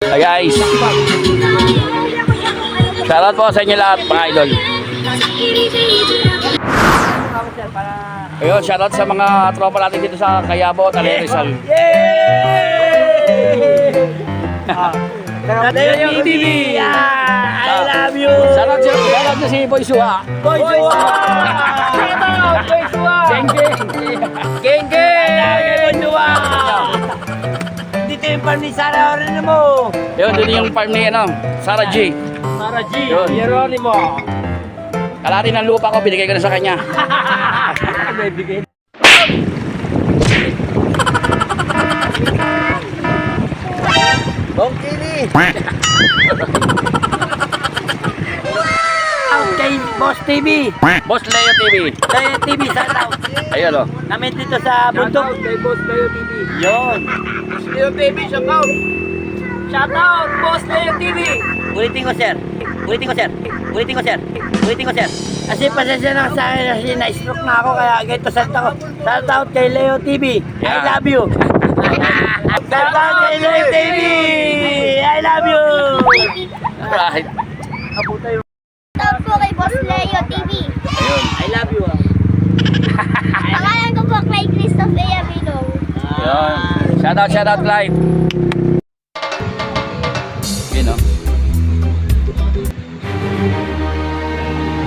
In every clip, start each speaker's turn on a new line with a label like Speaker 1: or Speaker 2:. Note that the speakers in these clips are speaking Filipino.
Speaker 1: Hi guys. Shoutout po sa inyo lahat mga idol. Ayun, shoutout sa mga tropa natin dito sa Cayabo at Alea Rizal.
Speaker 2: Dayo TV! I love you!
Speaker 1: Shoutout sa si Boy Suha.
Speaker 2: Boy Suha! Boy Suha!
Speaker 1: Geng geng!
Speaker 2: Geng geng! I love you, Boy Suha! Dito yung farm ni Sarah Geronimo.
Speaker 1: Ayun, dito yung farm ni Sarah G.
Speaker 2: Sarah G.
Speaker 1: Yun.
Speaker 2: Geronimo.
Speaker 1: Kalahati ng lupa ko, binigay ko na sa kanya.
Speaker 2: May bigay. Bong Kili. Out kay Boss TV.
Speaker 1: Boss Leo TV.
Speaker 2: Leo TV, shout out.
Speaker 1: Ayun o.
Speaker 2: Namin dito sa bundok. Kay Boss Leo TV. Yun. Boss Leo TV, shout out. Shout out, Boss Leo TV. Ulitin ko, sir. Ulitin ko, sir. Ulitin ko, sir. Ulitin ko, sir. Kasi pasensya na sa akin kasi na-stroke na ako kaya ganito salta ko. Shout out kay Leo TV. I love you. Shout out kay Leo TV. I love you.
Speaker 1: Right.
Speaker 2: Kaputa yung
Speaker 3: Shoutout po kay Boss Leo TV.
Speaker 1: Ayun.
Speaker 2: I love you.
Speaker 3: Pangalan ko po kay Christoph Eyamino.
Speaker 1: Ayun. Shoutout Clyde. Yun o.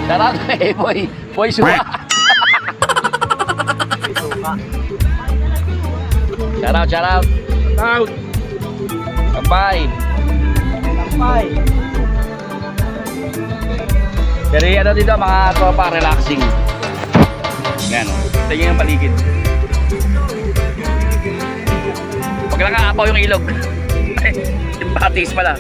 Speaker 1: Shoutout kay Boy Suha. Shoutout.
Speaker 2: Out.
Speaker 1: Bye.
Speaker 2: Bye.
Speaker 1: Pero ano dito mga tropa, relaxing. Yan o. Ito yung paligid. Huwag lang aapaw yung ilog. Yung batis pala.